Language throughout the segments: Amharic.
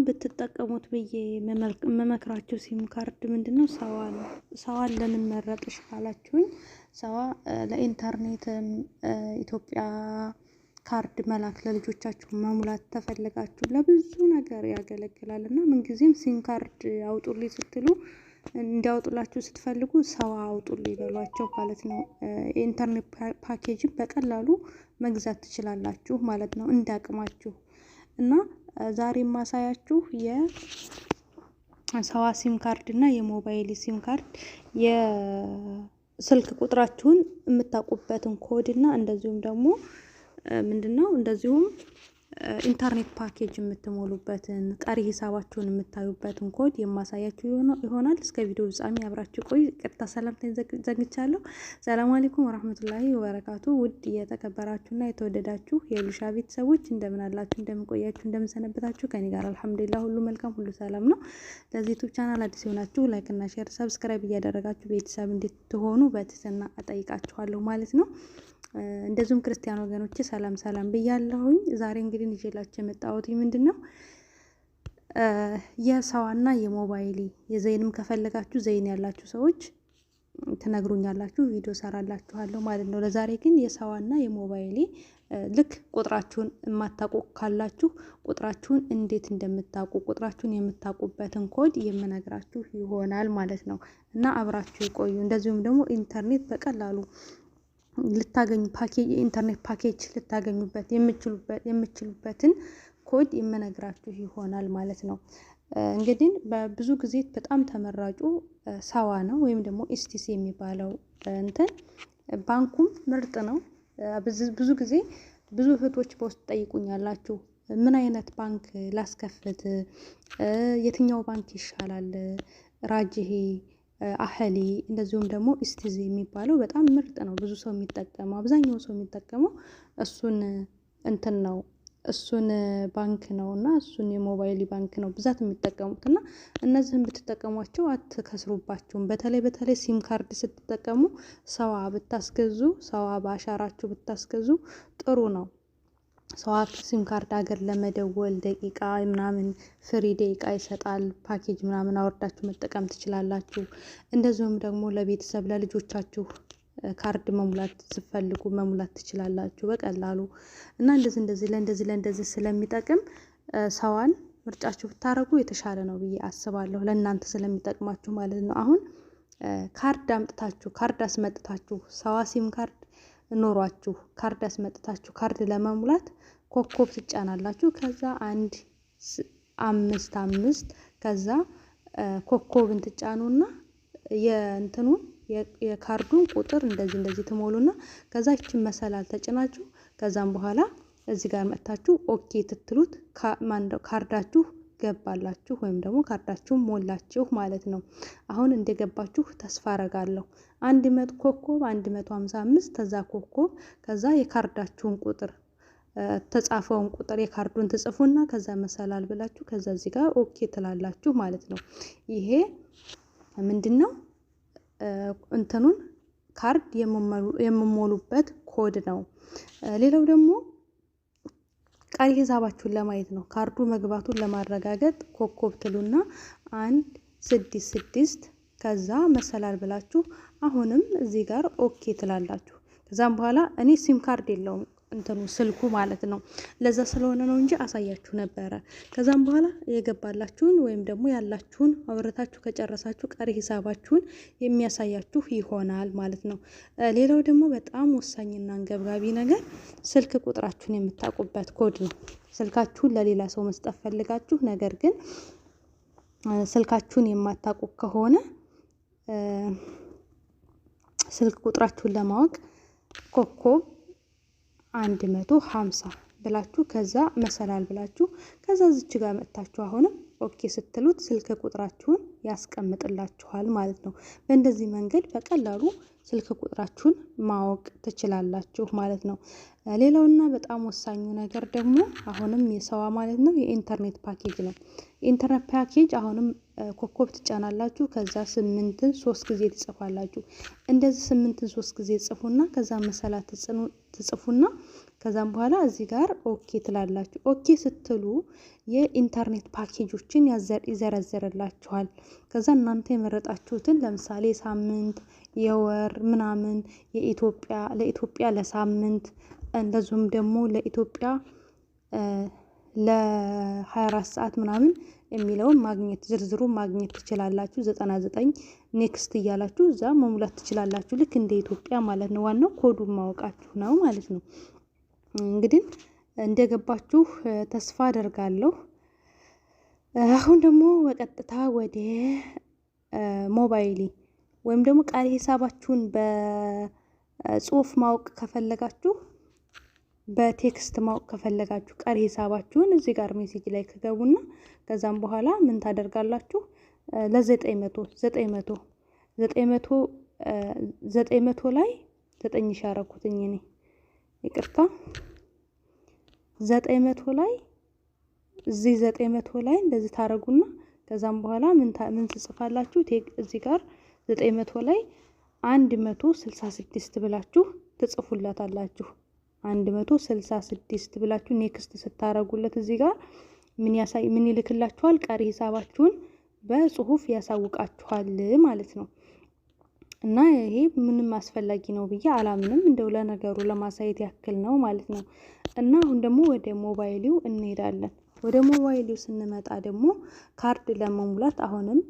ብትጠቀሙት ብዬ መመክራችሁ ሲም ካርድ ምንድነው ሰዋን ለምን መረጥሽ ካላችሁኝ ሰዋ ለኢንተርኔት ኢትዮጵያ ካርድ መላክ ለልጆቻችሁ መሙላት ተፈልጋችሁ ለብዙ ነገር ያገለግላል እና ምን ጊዜም ሲም ካርድ አውጡልኝ ስትሉ እንዲያወጡላችሁ ስትፈልጉ ሰዋ አውጡልኝ በሏቸው ማለት ነው። ኢንተርኔት ፓኬጅ በቀላሉ መግዛት ትችላላችሁ ማለት ነው እንዳቅማችሁ። እና ዛሬ ማሳያችሁ የሰዋ ሲም ካርድ እና የሞባይል ሲም ካርድ የስልክ ቁጥራችሁን የምታውቁበትን ኮድ እና እንደዚሁም ደግሞ ምንድነው እንደዚሁም ኢንተርኔት ፓኬጅ የምትሞሉበትን ቀሪ ሂሳባችሁን የምታዩበትን ኮድ የማሳያችሁ ይሆናል። እስከ ቪዲዮ ፍጻሜ አብራችሁ ቆዩ። ቅርታ ሰላምታዬን ዘግቻለሁ። ሰላም አለይኩም ወራህመቱላሂ ወበረካቱ። ውድ የተከበራችሁና የተወደዳችሁ የሉሻ ቤተሰቦች እንደምን አላችሁ? እንደምን ቆያችሁ? እንደምን ሰነበታችሁ? ከኔ ጋር አልሐምዱሊላህ ሁሉ መልካም ሁሉ ሰላም ነው። ለዚህ ዩቲዩብ ቻናል አዲስ የሆናችሁ ላይክ እና ሼር ሰብስክራይብ እያደረጋችሁ ቤተሰብ እንድትሆኑ በትህትና እጠይቃችኋለሁ ማለት ነው። እንደዚሁም ክርስቲያን ወገኖቼ ሰላም ብያለሁኝ። ዛሬ እንግዲህ ይዤላችሁ የመጣሁት ምንድነው የሰዋና የሞባይል የዘይንም ከፈለጋችሁ ዘይን ያላችሁ ሰዎች ትነግሩኛላችሁ ቪዲዮ ሰራላችኋለሁ ማለት ነው። ለዛሬ ግን የሰዋና የሞባይል ልክ ቁጥራችሁን የማታውቁ ካላችሁ ቁጥራችሁን እንዴት እንደምታውቁ ቁጥራችሁን የምታውቁበትን ኮድ የምነግራችሁ ይሆናል ማለት ነው እና አብራችሁ ይቆዩ። እንደዚሁም ደግሞ ኢንተርኔት በቀላሉ ልታገኙ ኢንተርኔት ፓኬጅ ልታገኙበት የምትችሉበትን ኮድ የምነግራችሁ ይሆናል ማለት ነው። እንግዲህ በብዙ ጊዜ በጣም ተመራጩ ሰዋ ነው ወይም ደግሞ ኤስቲሲ የሚባለው እንትን ባንኩም ምርጥ ነው። ብዙ ጊዜ ብዙ እህቶች በውስጥ ጠይቁኛላችሁ ምን አይነት ባንክ ላስከፍት፣ የትኛው ባንክ ይሻላል፣ ራጅሂ አህሊ እንደዚሁም ደግሞ ኢስቲዚ የሚባለው በጣም ምርጥ ነው። ብዙ ሰው የሚጠቀመው አብዛኛው ሰው የሚጠቀመው እሱን ባንክ ነውና እሱን የሞባይል ባንክ ነው ብዛት የሚጠቀሙትና እነዚህን ብትጠቀሟቸው አትከስሩባችሁም። በተለይ ሲም ካርድ ስትጠቀሙ ሰዋ ብታስገዙ ሰዋ ባሻራችሁ ብታስገዙ ጥሩ ነው። ሰዋ ሲም ካርድ ሀገር ለመደወል ደቂቃ ምናምን ፍሪ ደቂቃ ይሰጣል። ፓኬጅ ምናምን አወርዳችሁ መጠቀም ትችላላችሁ። እንደዚሁም ደግሞ ለቤተሰብ ለልጆቻችሁ ካርድ መሙላት ስትፈልጉ መሙላት ትችላላችሁ በቀላሉ እና ለእንደዚህ ስለሚጠቅም ሰዋን ምርጫችሁ ብታረጉ የተሻለ ነው ብዬ አስባለሁ። ለእናንተ ስለሚጠቅማችሁ ማለት ነው። አሁን ካርድ አስመጥታችሁ ሰዋ ሲም ካርድ ኖሯችሁ ካርድ አስመጥታችሁ ካርድ ለመሙላት ኮከብ ትጫናላችሁ። ከዛ 155 ከዛ ኮከብን ትጫኑና የካርዱን ቁጥር እንደዚህ ትሞሉና ከዛ እቺን መሰላል ተጭናችሁ ከዛም በኋላ እዚህ ጋር መጣችሁ ኦኬ ትትሉት ካርዳችሁ ገባላችሁ ወይም ደግሞ ካርዳችሁ ሞላችሁ ማለት ነው። አሁን እንደገባችሁ ተስፋ አረጋለሁ። 100 ኮከብ 155 ከዛ ኮከብ ከዛ የካርዳችሁን ቁጥር ተጻፈውን ቁጥር የካርዱን ተጽፉና ከዛ መሰላል ብላችሁ ከዛ እዚህ ጋር ኦኬ ትላላችሁ ማለት ነው። ይሄ ምንድነው እንትኑን ካርድ የምሞሉበት ኮድ ነው። ሌላው ደግሞ ቀሪ ሂሳባችሁን ለማየት ነው። ካርዱ መግባቱን ለማረጋገጥ ኮከብ ትሉና 166 ከዛ መሰላል ብላችሁ አሁንም እዚህ ጋር ኦኬ ትላላችሁ። ከዛም በኋላ እኔ ሲም ካርድ የለውም ስልኩ ማለት ነው። ለዛ ስለሆነ ነው እንጂ አሳያችሁ ነበረ። ከዛም በኋላ የገባላችሁን ወይም ደግሞ ያላችሁን አብረታችሁ ከጨረሳችሁ ቀሪ ሂሳባችሁን የሚያሳያችሁ ይሆናል ማለት ነው። ሌላው ደግሞ በጣም ወሳኝና አንገብጋቢ ነገር ስልክ ቁጥራችሁን የምታውቁበት ኮድ ነው። ስልካችሁን ለሌላ ሰው መስጠት ፈልጋችሁ ነገር ግን ስልካችሁን የማታውቁ ከሆነ ስልክ ቁጥራችሁን ለማወቅ ኮከብ 150 ብላችሁ ከዛ መሰላል ብላችሁ ከዛ እዚች ጋር መጣችሁ አሁንም ኦኬ ስትሉት ስልክ ቁጥራችሁን ያስቀምጥላችኋል ማለት ነው። በእንደዚህ መንገድ በቀላሉ ስልክ ቁጥራችሁን ማወቅ ትችላላችሁ ማለት ነው። ሌላውና በጣም ወሳኙ ነገር ደግሞ አሁንም የሰዋ ማለት ነው የኢንተርኔት ፓኬጅ ነው። ኢንተርኔት ፓኬጅ አሁንም ኮከብ ትጫናላችሁ። ከዛ 8ን 3 ጊዜ ትጽፋላችሁ። እንደዚህ 8ን 3 ጊዜ ጽፉና ከዛ መሰላት ትጽፉና ከዛም በኋላ እዚህ ጋር ኦኬ ትላላችሁ። ኦኬ ስትሉ የኢንተርኔት ፓኬጆችን ይዘረዝርላችኋል። ከዛ እናንተ የመረጣችሁትን ለምሳሌ ሳምንት፣ የወር ምናምን፣ ለኢትዮጵያ ለሳምንት እንደዚሁም ደግሞ ለኢትዮጵያ ለ24 ሰዓት ምናምን የሚለውን ማግኘት ዝርዝሩን ማግኘት ትችላላችሁ። 99 ኔክስት እያላችሁ እዛ መሙላት ትችላላችሁ። ልክ እንደ ኢትዮጵያ ማለት ነው። ዋናው ኮዱን ማወቃችሁ ነው ማለት ነው። እንግዲህ እንደገባችሁ ተስፋ አደርጋለሁ። አሁን ደግሞ በቀጥታ ወደ ሞባይሊ ወይም ደግሞ ቃል ሂሳባችሁን በጽሁፍ ማወቅ ከፈለጋችሁ በቴክስት ማወቅ ከፈለጋችሁ ቀሪ ሂሳባችሁን እዚህ ጋር ሜሴጅ ላይ ከገቡና ከዛም በኋላ ምን ታደርጋላችሁ? ለ900 ላይ 9000 ያረኩትኝ እኔ ይቅርታ 900 ላይ እዚህ 900 ላይ እንደዚህ ታረጉና ከዛም በኋላ ምን ትጽፋላችሁ? እዚህ ጋር 900 ላይ 166 ብላችሁ ትጽፉላታላችሁ። 166 ብላችሁ ኔክስት ስታረጉለት እዚህ ጋር ምን ይልክላችኋል? ቀሪ ሂሳባችሁን በጽሁፍ ያሳውቃችኋል ማለት ነው። እና ይሄ ምንም አስፈላጊ ነው ብዬ አላምንም። እንደው ለነገሩ ለማሳየት ያክል ነው ማለት ነው። እና አሁን ደግሞ ወደ ሞባይሊው እንሄዳለን። ወደ ሞባይሊው ስንመጣ ደግሞ ካርድ ለመሙላት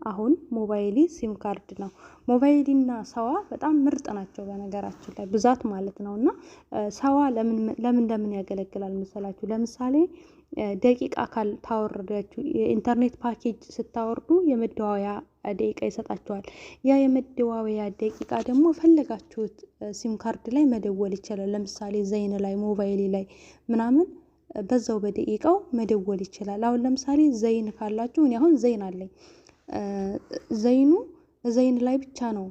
አሁን ሞባይሊ ሲም ካርድ ነው። ሞባይሊና ሰዋ በጣም ምርጥ ናቸው በነገራችን ላይ ብዛት ማለት ነው። እና ሰዋ ለምን ያገለግላል መሰላችሁ? ለምሳሌ ደቂቃ ታወረዳችሁ የኢንተርኔት ፓኬጅ ስታወርዱ የመደዋወያ ደቂቃ ይሰጣችኋል። ያ የመደዋወያ ደቂቃ ደግሞ ፈለጋችሁት ሲም ካርድ ላይ መደወል ይችላል። ለምሳሌ ዘይን ላይ ሞባይሊ ላይ ምናምን በዛው በደቂቃው መደወል ይችላል። አሁን ለምሳሌ ዘይን ካላችሁ እኔ አሁን ዘይን አለኝ። ዘይን ላይ ብቻ ነው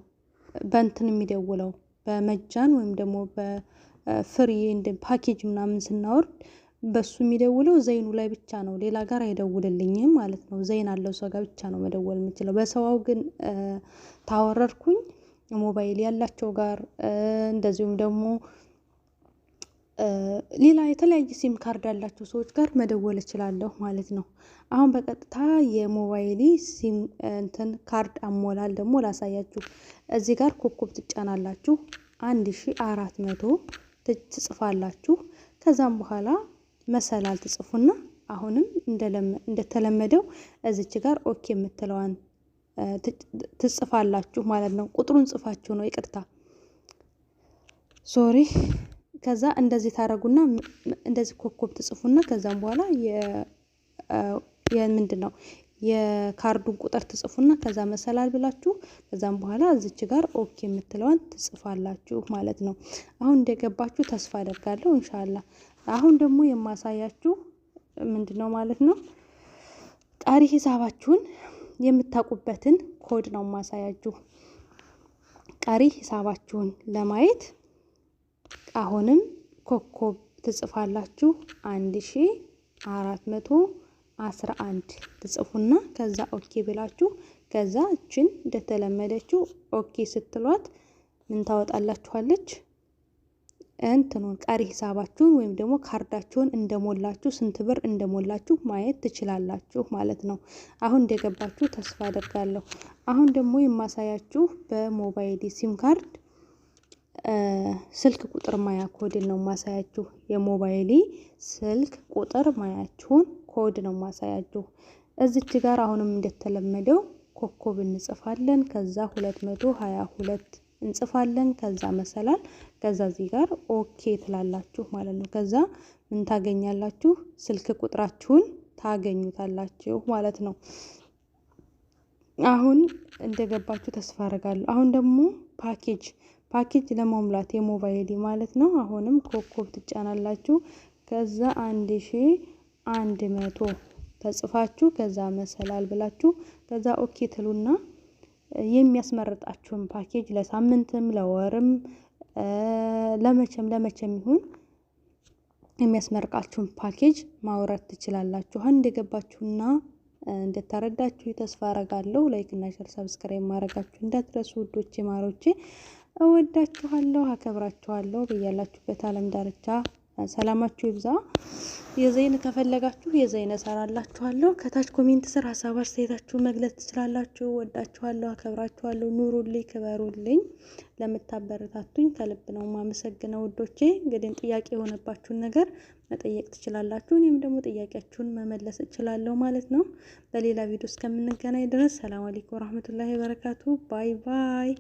በእንትን የሚደውለው በመጃን ወይም ደግሞ በፍሪ እንደ ፓኬጅ ምናምን ስናወርድ በሱ የሚደውለው ዘይኑ ላይ ብቻ ነው። ሌላ ጋር አይደውልልኝም ማለት ነው። ዘይን አለው ሰው ጋር ብቻ ነው መደወል የምችለው። በሰዋው ግን ታወረድኩኝ ሞባይል ያላቸው ጋር እንደዚሁም ደግሞ ሌላ የተለያየ ሲም ካርድ ያላቸው ሰዎች ጋር መደወል እችላለሁ ማለት ነው። አሁን በቀጥታ የሞባይሊ ሲም ካርድ አሞላል ደግሞ ላሳያችሁ። እዚህ ጋር ኮከብ ትጫናላችሁ 1400 ትጽፋላችሁ። ከዛም በኋላ መሰላል ትጽፉና አሁንም እንደተለመደው እዚች ጋር ኦኬ የምትለዋን ትጽፋላችሁ ማለት ነው። ቁጥሩን ጽፋችሁ ነው ይቅርታ ሶሪ። ከዛ እንደዚህ ታረጉና እንደዚህ ኮከብ ትጽፉና ከዛም በኋላ ምንድነው የካርዱን ቁጥር ትጽፉና ከዛ መሰላል ብላችሁ ከዛም በኋላ እዚች ጋር ኦኬ የምትለዋን ትጽፋላችሁ ማለት ነው። አሁን እንደገባችሁ ተስፋ አደርጋለሁ ኢንሻአላህ። አሁን ደግሞ የማሳያችሁ ምንድነው ማለት ነው ቀሪ ሂሳባችሁን የምታውቁበትን ኮድ ነው ማሳያችሁ። ቀሪ ሂሳባችሁን ለማየት አሁንም ኮከብ ትጽፋላችሁ 1411 ትጽፉና ከዛ ኦኬ ብላችሁ ከዛ እችን እንደተለመደችው ኦኬ ስትሏት ምን ታወጣላችኋለች? እንትኑን ቀሪ ሂሳባችሁን ወይም ደግሞ ካርዳችሁን እንደሞላችሁ ስንት ብር እንደሞላችሁ ማየት ትችላላችሁ ማለት ነው። አሁን እንደገባችሁ ተስፋ አደርጋለሁ። አሁን ደግሞ የማሳያችሁ በሞባይል ሲም ካርድ ስልክ ቁጥር ማያ ኮድ ነው ማሳያችሁ። የሞባይሊ ስልክ ቁጥር ማያችሁን ኮድ ነው ማሳያችሁ። እዚች ጋር አሁንም እንደተለመደው ኮከብ እንጽፋለን። ከዛ 222 እንጽፋለን። ከዛ መሰላል ከዛ እዚህ ጋር ኦኬ ትላላችሁ ማለት ነው። ከዛ ምን ታገኛላችሁ? ስልክ ቁጥራችሁን ታገኙታላችሁ ማለት ነው። አሁን እንደገባችሁ ተስፋ አደርጋለሁ። አሁን ደግሞ ፓኬጅ ለመሙላት የሞባይል ማለት ነው። አሁንም ኮከብ ትጫናላችሁ። ከዛ 1100 ተጽፋችሁ ከዛ መሰላል ብላችሁ ከዛ ኦኬ ትሉና የሚያስመርጣችሁን ፓኬጅ ለሳምንትም ለወርም ለመቼም ይሁን የሚያስመርቃችሁን ፓኬጅ ማውረድ ትችላላችሁ። አንድ የገባችሁና እንደተረዳችሁ ተስፋ አረጋለሁ። ላይክ እና ሼር ሰብስክራይብ ማድረጋችሁ እንዳትረሱ ውዶቼ ማሮቼ። እወዳችኋለሁ፣ አከብራችኋለሁ። በያላችሁበት ዓለም ዳርቻ ሰላማችሁ ይብዛ። የዘይን ከፈለጋችሁ የዘይን እሰራላችኋለሁ። ከታች ኮሜንት ስር ሀሳብ አስተያየታችሁን መግለጽ ትችላላችሁ። ወዳችኋለሁ፣ አከብራችኋለሁ። ኑሩልኝ፣ ክበሩልኝ። ለምታበረታቱኝ ከልብ ነው ማመሰግነው ውዶቼ። እንግዲህ ጥያቄ የሆነባችሁን ነገር መጠየቅ ትችላላችሁ። እኔም ደግሞ ጥያቄያችሁን መመለስ እችላለሁ ማለት ነው። በሌላ ቪዲዮ እስከምንገናኝ ድረስ ሰላም አለይኩም ወራህመቱላሂ ወበረካቱ። ባይ ባይ።